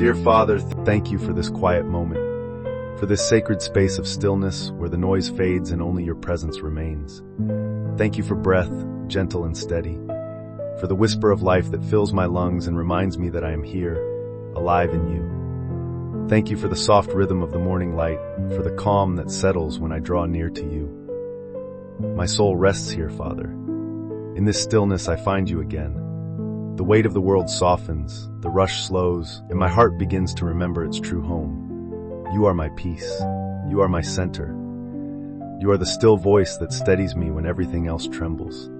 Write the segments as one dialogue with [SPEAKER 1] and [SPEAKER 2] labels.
[SPEAKER 1] Dear Father, thank you for this quiet moment, for this sacred space of stillness where the noise fades and only your presence remains. Thank you for breath, gentle and steady, for the whisper of life that fills my lungs and reminds me that I am here, alive in you. Thank you for the soft rhythm of the morning light, for the calm that settles when I draw near to you. My soul rests here, Father. In this stillness I find you again. The weight of the world softens, the rush slows, and my heart begins to remember its true home. You are my peace. You are my center. You are the still voice that steadies me when everything else trembles.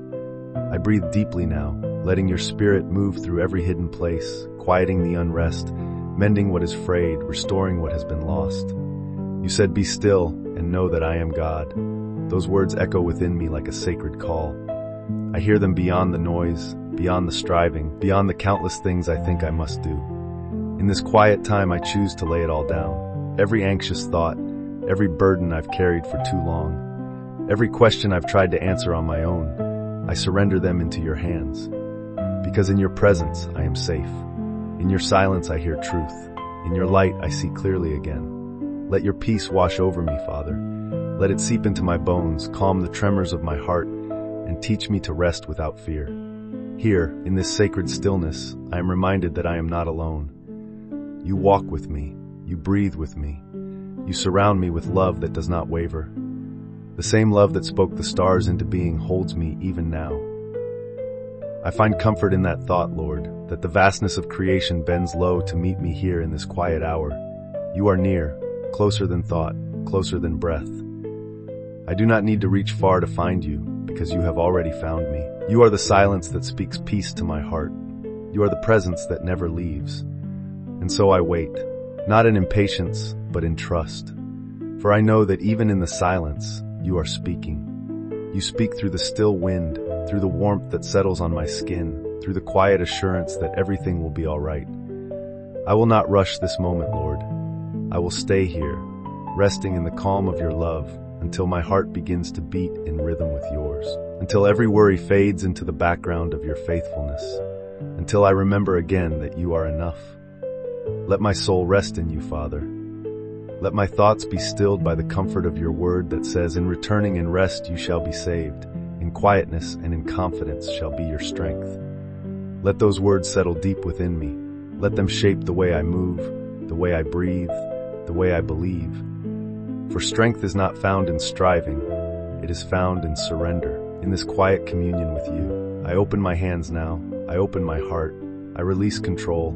[SPEAKER 1] I breathe deeply now, letting your spirit move through every hidden place, quieting the unrest, mending what is frayed, restoring what has been lost. You said, "Be still and know that I am God." Those words echo within me like a sacred call. I hear them beyond the noise, beyond the striving, beyond the countless things I think I must do. In this quiet time, I choose to lay it all down. Every anxious thought, every burden I've carried for too long, every question I've tried to answer on my own, I surrender them into your hands. Because in your presence, I am safe. In your silence, I hear truth. In your light, I see clearly again. Let your peace wash over me, Father. Let it seep into my bones, calm the tremors of my heart, and teach me to rest without fear. Here, in this sacred stillness, I am reminded that I am not alone. You walk with me. You breathe with me. You surround me with love that does not waver. The same love that spoke the stars into being holds me even now. I find comfort in that thought, Lord, that the vastness of creation bends low to meet me here in this quiet hour. You are near, closer than thought, closer than breath. I do not need to reach far to find you, because you have already found me. You are the silence that speaks peace to my heart. You are the presence that never leaves. And so I wait, not in impatience, but in trust. For I know that even in the silence, you are speaking. You speak through the still wind, through the warmth that settles on my skin, through the quiet assurance that everything will be all right. I will not rush this moment, Lord. I will stay here, resting in the calm of your love, until my heart begins to beat in rhythm with yours, until every worry fades into the background of your faithfulness, until I remember again that you are enough. Let my soul rest in you, Father. Let my thoughts be stilled by the comfort of your word that says, "In returning and rest you shall be saved. In quietness and in confidence shall be your strength." Let those words settle deep within me. Let them shape the way I move, the way I breathe, the way I believe. For strength is not found in striving, it is found in surrender, in this quiet communion with you. I open my hands now, I open my heart, I release control,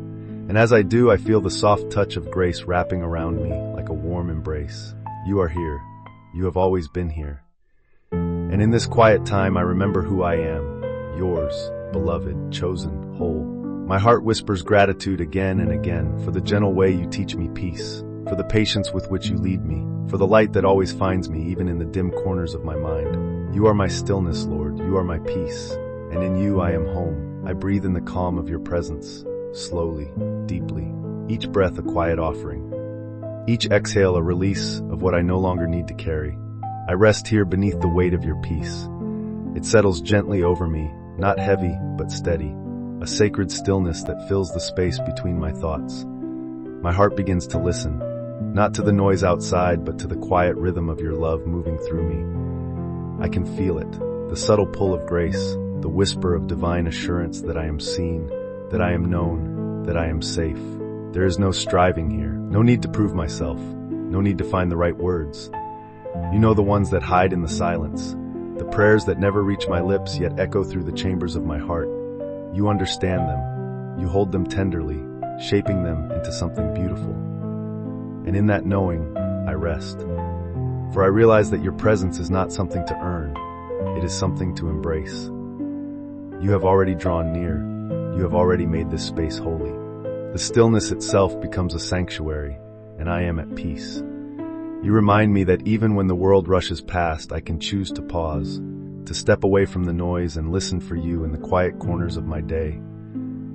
[SPEAKER 1] and as I do, I feel the soft touch of grace wrapping around me like a warm embrace. You are here. You have always been here. And in this quiet time, I remember who I am, yours, beloved, chosen, whole. My heart whispers gratitude again and again for the gentle way you teach me peace, for the patience with which you lead me, for the light that always finds me even in the dim corners of my mind. You are my stillness, Lord. You are my peace. And in you I am home. I breathe in the calm of your presence, slowly, deeply. Each breath a quiet offering. Each exhale a release of what I no longer need to carry. I rest here beneath the weight of your peace. It settles gently over me, not heavy, but steady. A sacred stillness that fills the space between my thoughts. My heart begins to listen, not to the noise outside, but to the quiet rhythm of your love moving through me. I can feel it, the subtle pull of grace, the whisper of divine assurance that I am seen, that I am known, that I am safe. There is no striving here, no need to prove myself, no need to find the right words. You know the ones that hide in the silence, the prayers that never reach my lips yet echo through the chambers of my heart. You understand them, you hold them tenderly, shaping them into something beautiful. And in that knowing, I rest. For I realize that your presence is not something to earn, it is something to embrace. You have already drawn near, you have already made this space holy. The stillness itself becomes a sanctuary, and I am at peace. You remind me that even when the world rushes past, I can choose to pause, to step away from the noise and listen for you in the quiet corners of my day.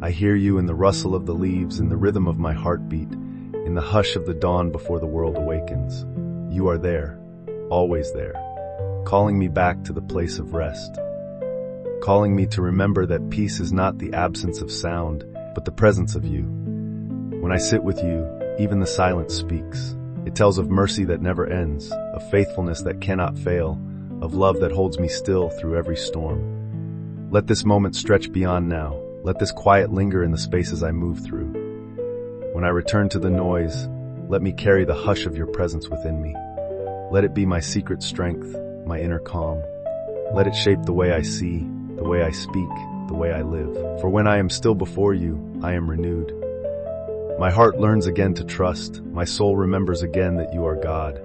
[SPEAKER 1] I hear you in the rustle of the leaves, in the rhythm of my heartbeat, in the hush of the dawn before the world awakens. You are there, always there, calling me back to the place of rest, calling me to remember that peace is not the absence of sound, but the presence of you. When I sit with you, even the silence speaks. It tells of mercy that never ends, of faithfulness that cannot fail, of love that holds me still through every storm. Let this moment stretch beyond now. Let this quiet linger in the spaces I move through. When I return to the noise, let me carry the hush of your presence within me. Let it be my secret strength, my inner calm. Let it shape the way I see, the way I speak, the way I live. For when I am still before you, I am renewed. My heart learns again to trust. My soul remembers again that you are God.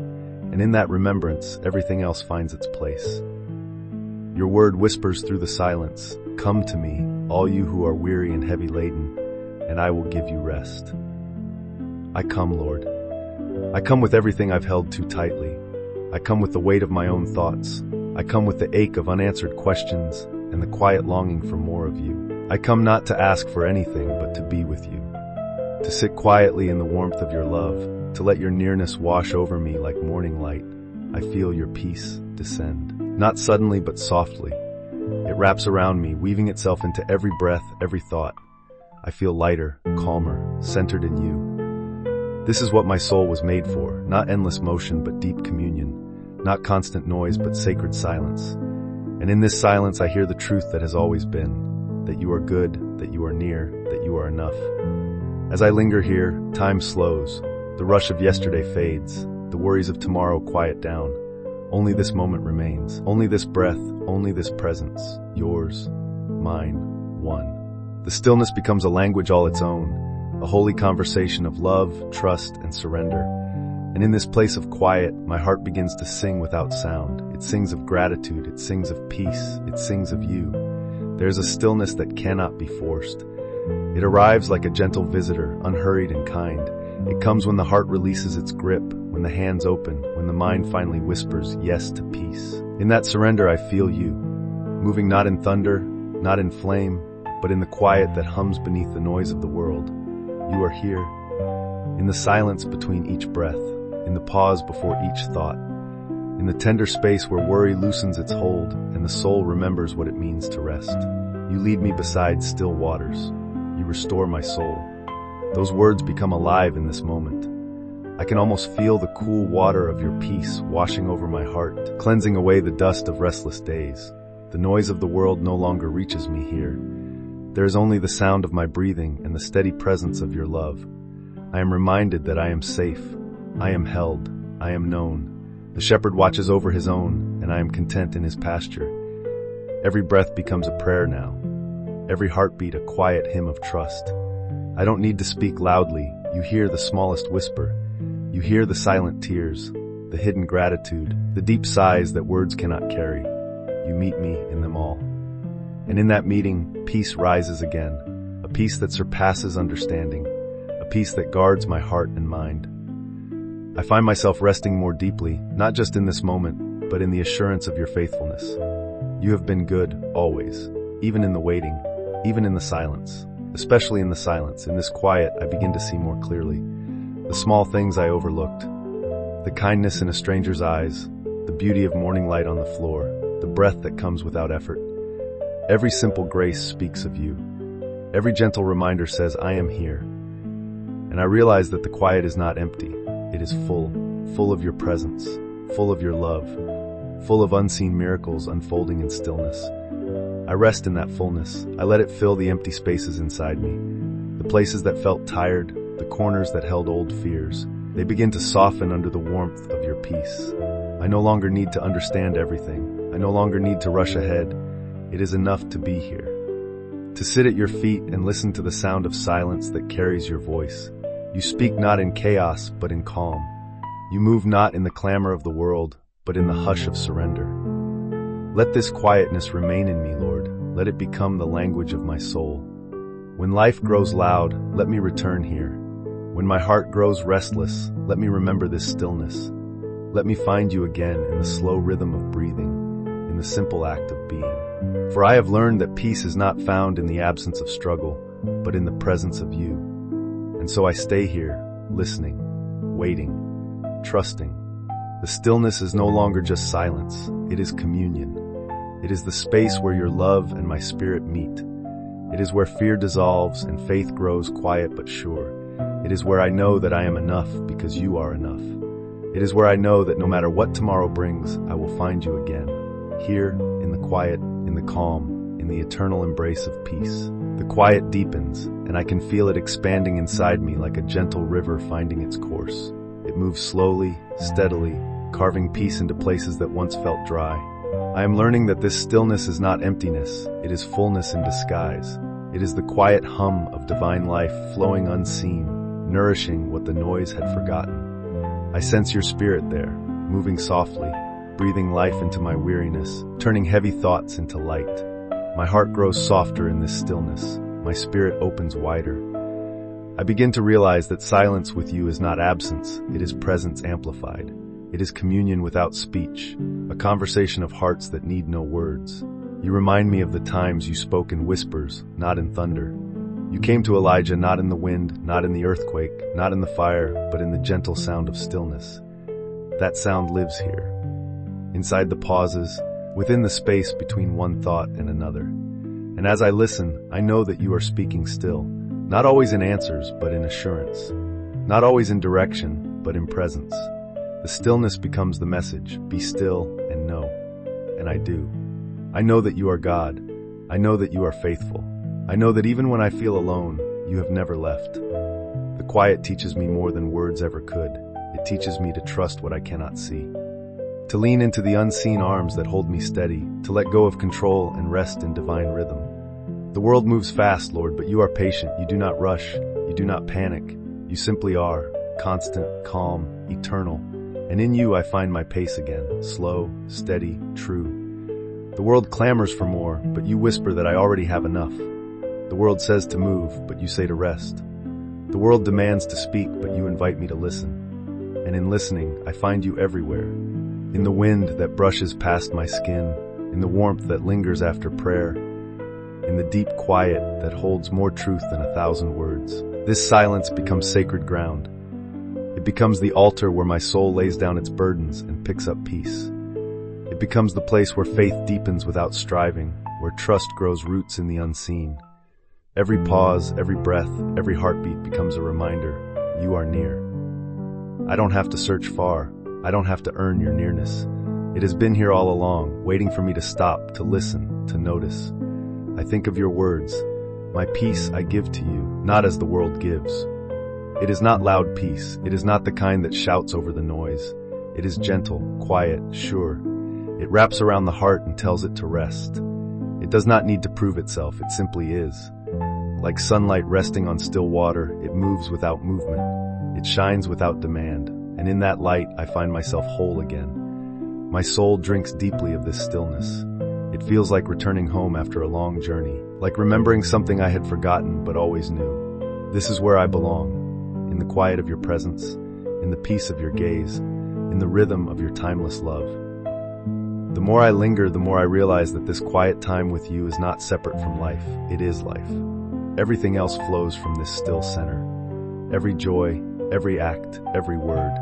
[SPEAKER 1] And in that remembrance, everything else finds its place. Your word whispers through the silence, "Come to me, all you who are weary and heavy laden, and I will give you rest." I come, Lord. I come with everything I've held too tightly. I come with the weight of my own thoughts. I come with the ache of unanswered questions and the quiet longing for more of you. I come not to ask for anything, but to be with you. To sit quietly in the warmth of your love, to let your nearness wash over me like morning light. I feel your peace descend. Not suddenly, but softly. It wraps around me, weaving itself into every breath, every thought. I feel lighter, calmer, centered in you. This is what my soul was made for, not endless motion, but deep communion. Not constant noise, but sacred silence. And in this silence, I hear the truth that has always been, that you are good, that you are near, that you are enough. As I linger here, time slows. The rush of yesterday fades. The worries of tomorrow quiet down. Only this moment remains. Only this breath, only this presence. Yours, mine, one. The stillness becomes a language all its own, a holy conversation of love, trust, and surrender. And in this place of quiet, my heart begins to sing without sound. It sings of gratitude, it sings of peace, it sings of you. There's a stillness that cannot be forced. It arrives like a gentle visitor, unhurried and kind. It comes when the heart releases its grip, when the hands open, when the mind finally whispers yes to peace. In that surrender, I feel you, moving not in thunder, not in flame, but in the quiet that hums beneath the noise of the world. You are here, in the silence between each breath, in the pause before each thought, in the tender space where worry loosens its hold and the soul remembers what it means to rest. You lead me beside still waters. You restore my soul. Those words become alive in this moment. I can almost feel the cool water of your peace washing over my heart, cleansing away the dust of restless days. The noise of the world no longer reaches me here. There is only the sound of my breathing and the steady presence of your love. I am reminded that I am safe. I am held. I am known. The shepherd watches over his own, and I am content in his pasture. Every breath becomes a prayer now. Every heartbeat a quiet hymn of trust. I don't need to speak loudly. You hear the smallest whisper. You hear the silent tears, the hidden gratitude, the deep sighs that words cannot carry. You meet me in them all. And in that meeting, peace rises again, a peace that surpasses understanding, a peace that guards my heart and mind. I find myself resting more deeply, not just in this moment, but in the assurance of your faithfulness. You have been good, always, even in the waiting, even in the silence, especially in the silence. In this quiet, I begin to see more clearly. The small things I overlooked, the kindness in a stranger's eyes, the beauty of morning light on the floor, the breath that comes without effort. Every simple grace speaks of you. Every gentle reminder says, I am here. And I realize that the quiet is not empty. It is full of your presence, full of your love, full of unseen miracles unfolding in stillness. I rest in that fullness. I let it fill the empty spaces inside me, the places that felt tired, the corners that held old fears. They begin to soften under the warmth of your peace. I no longer need to understand everything. I no longer need to rush ahead. It is enough to be here, to sit at your feet and listen to the sound of silence that carries your voice. You speak not in chaos, but in calm. You move not in the clamor of the world, but in the hush of surrender. Let this quietness remain in me, Lord. Let it become the language of my soul. When life grows loud, let me return here. When my heart grows restless, let me remember this stillness. Let me find you again in the slow rhythm of breathing, in the simple act of being. For I have learned that peace is not found in the absence of struggle, but in the presence of you. And so I stay here, listening, waiting, trusting. The stillness is no longer just silence, it is communion. It is the space where your love and my spirit meet. It is where fear dissolves and faith grows quiet but sure. It is where I know that I am enough because you are enough. It is where I know that no matter what tomorrow brings, I will find you again. Here, in the quiet, in the calm, in the eternal embrace of peace. The quiet deepens, and I can feel it expanding inside me like a gentle river finding its course. It moves slowly, steadily, carving peace into places that once felt dry. I am learning that this stillness is not emptiness, it is fullness in disguise. It is the quiet hum of divine life flowing unseen, nourishing what the noise had forgotten. I sense your spirit there, moving softly, breathing life into my weariness, turning heavy thoughts into light. My heart grows softer in this stillness. My spirit opens wider. I begin to realize that silence with you is not absence, it is presence amplified. It is communion without speech, a conversation of hearts that need no words. You remind me of the times you spoke in whispers, not in thunder. You came to Elijah not in the wind, not in the earthquake, not in the fire, but in the gentle sound of stillness. That sound lives here, inside the pauses, within the space between one thought and another. And as I listen, I know that you are speaking still, not always in answers, but in assurance. Not always in direction, but in presence. The stillness becomes the message, be still and know. And I do. I know that you are God. I know that you are faithful. I know that even when I feel alone, you have never left. The quiet teaches me more than words ever could. It teaches me to trust what I cannot see. To lean into the unseen arms that hold me steady, to let go of control and rest in divine rhythm. The world moves fast, Lord, but you are patient. You do not rush. You do not panic. You simply are, constant, calm, eternal. And in you I find my pace again, slow, steady, true. The world clamors for more, but you whisper that I already have enough. The world says to move, but you say to rest. The world demands to speak, but you invite me to listen. And in listening, I find you everywhere. In the wind that brushes past my skin, in the warmth that lingers after prayer, in the deep quiet that holds more truth than 1,000 words. This silence becomes sacred ground. It becomes the altar where my soul lays down its burdens and picks up peace. It becomes the place where faith deepens without striving, where trust grows roots in the unseen. Every pause, every breath, every heartbeat becomes a reminder, you are near. I don't have to search far. I don't have to earn your nearness. It has been here all along, waiting for me to stop, to listen, to notice. I think of your words. My peace I give to you, not as the world gives. It is not loud peace. It is not the kind that shouts over the noise. It is gentle, quiet, sure. It wraps around the heart and tells it to rest. It does not need to prove itself. It simply is. Like sunlight resting on still water, it moves without movement. It shines without demand. And in that light, I find myself whole again. My soul drinks deeply of this stillness. It feels like returning home after a long journey, like remembering something I had forgotten but always knew. This is where I belong, in the quiet of your presence, in the peace of your gaze, in the rhythm of your timeless love. The more I linger, the more I realize that this quiet time with you is not separate from life. It is life. Everything else flows from this still center. Every joy, every act, every word.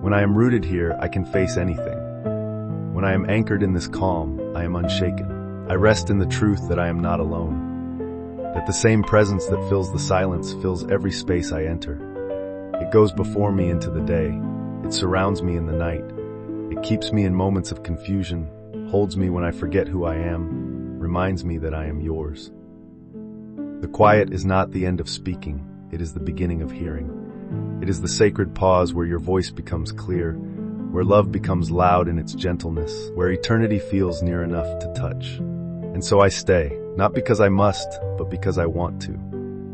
[SPEAKER 1] When I am rooted here, I can face anything. When I am anchored in this calm, I am unshaken. I rest in the truth that I am not alone. That the same presence that fills the silence fills every space I enter. It goes before me into the day. It surrounds me in the night. It keeps me in moments of confusion, holds me when I forget who I am, reminds me that I am yours. The quiet is not the end of speaking. It is the beginning of hearing. It is the sacred pause where your voice becomes clear, where love becomes loud in its gentleness, where eternity feels near enough to touch. And so I stay, not because I must, but because I want to.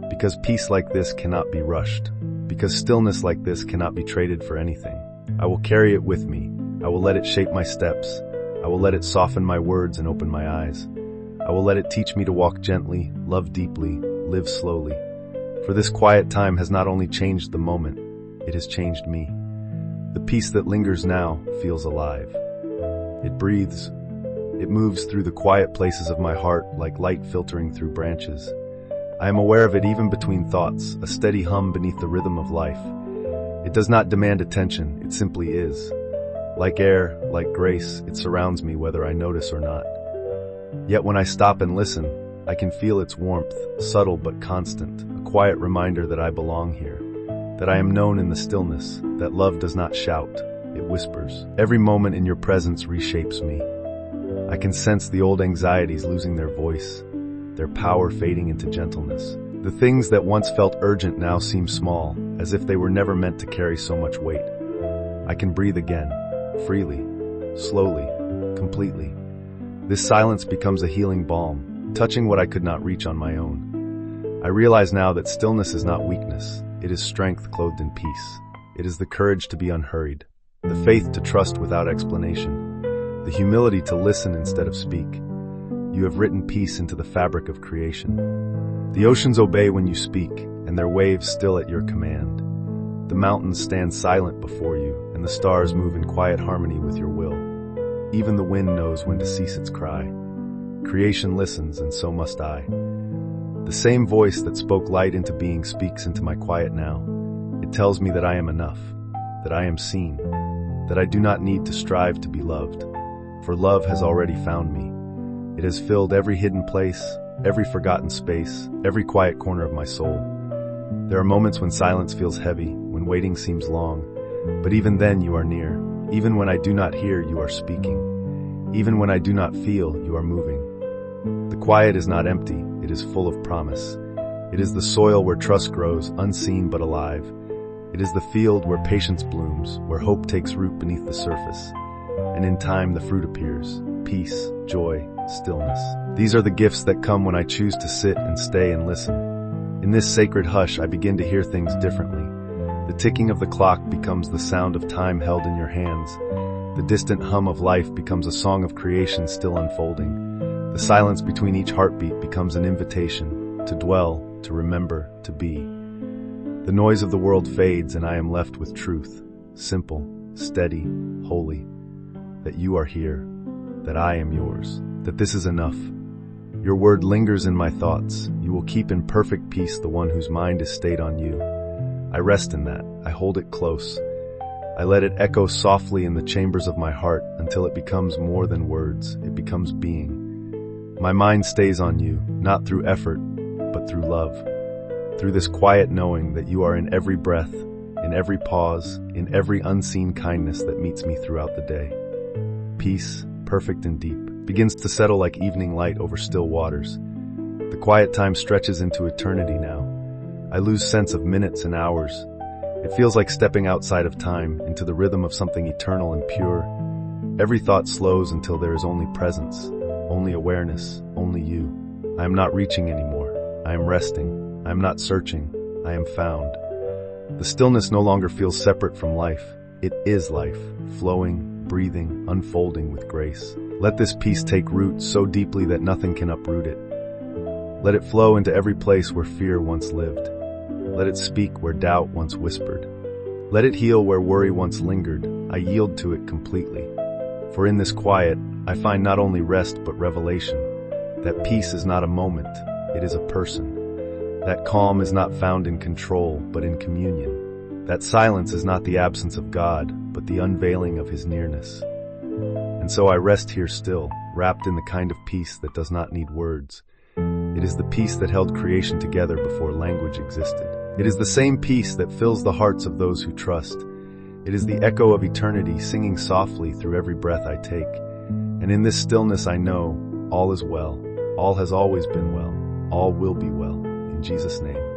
[SPEAKER 1] Because peace like this cannot be rushed. Because stillness like this cannot be traded for anything. I will carry it with me. I will let it shape my steps. I will let it soften my words and open my eyes. I will let it teach me to walk gently, love deeply, live slowly. For this quiet time has not only changed the moment, it has changed me. The peace that lingers now feels alive. It breathes. It moves through the quiet places of my heart like light filtering through branches. I am aware of it even between thoughts, a steady hum beneath the rhythm of life. It does not demand attention, it simply is. Like air, like grace, it surrounds me whether I notice or not. Yet when I stop and listen, I can feel its warmth, subtle but constant, a quiet reminder that I belong here. that I am known in the stillness, that love does not shout, it whispers. Every moment in your presence reshapes me. I can sense the old anxieties losing their voice, their power fading into gentleness. The things that once felt urgent now seem small, as if they were never meant to carry so much weight. I can breathe again, freely, slowly, completely. This silence becomes a healing balm, touching what I could not reach on my own. I realize now that stillness is not weakness. It is strength clothed in peace. It is the courage to be unhurried, the faith to trust without explanation, the humility to listen instead of speak. You have written peace into the fabric of creation. The oceans obey when you speak, and their waves still at your command. The mountains stand silent before you, and the stars move in quiet harmony with your will. Even the wind knows when to cease its cry. Creation listens, and so must I. The same voice that spoke light into being speaks into my quiet now. It tells me that I am enough, that I am seen, that I do not need to strive to be loved, for love has already found me. It has filled every hidden place, every forgotten space, every quiet corner of my soul. There are moments when silence feels heavy, when waiting seems long, but even then you are near. Even when I do not hear, you are speaking. Even when I do not feel, you are moving. The quiet is not empty, it is full of promise. It is the soil where trust grows, unseen but alive. It is the field where patience blooms, where hope takes root beneath the surface. And in time the fruit appears, peace, joy, stillness. These are the gifts that come when I choose to sit and stay and listen. In this sacred hush, I begin to hear things differently. The ticking of the clock becomes the sound of time held in your hands. The distant hum of life becomes a song of creation still unfolding. The silence between each heartbeat becomes an invitation to dwell, to remember, to be. The noise of the world fades and I am left with truth, simple, steady, holy. That you are here, that I am yours, that this is enough. Your word lingers in my thoughts. You will keep in perfect peace the one whose mind is stayed on you. I rest in that. I hold it close. I let it echo softly in the chambers of my heart until it becomes more than words. It becomes being. My mind stays on you, not through effort, but through love. Through this quiet knowing that you are in every breath, in every pause, in every unseen kindness that meets me throughout the day. Peace, perfect and deep, begins to settle like evening light over still waters. The quiet time stretches into eternity now. I lose sense of minutes and hours. It feels like stepping outside of time into the rhythm of something eternal and pure. Every thought slows until there is only presence, only awareness, only you. I am not reaching anymore. I am resting. I am not searching. I am found. The stillness no longer feels separate from life. It is life, flowing, breathing, unfolding with grace. Let this peace take root so deeply that nothing can uproot it. Let it flow into every place where fear once lived. Let it speak where doubt once whispered. Let it heal where worry once lingered. I yield to it completely. For in this quiet, I find not only rest but revelation. That peace is not a moment, it is a person. That calm is not found in control, but in communion. That silence is not the absence of God, but the unveiling of His nearness. And so I rest here still, wrapped in the kind of peace that does not need words. It is the peace that held creation together before language existed. It is the same peace that fills the hearts of those who trust. It is the echo of eternity singing softly through every breath I take. And in this stillness I know all is well. All has always been well. All will be well. In Jesus' name.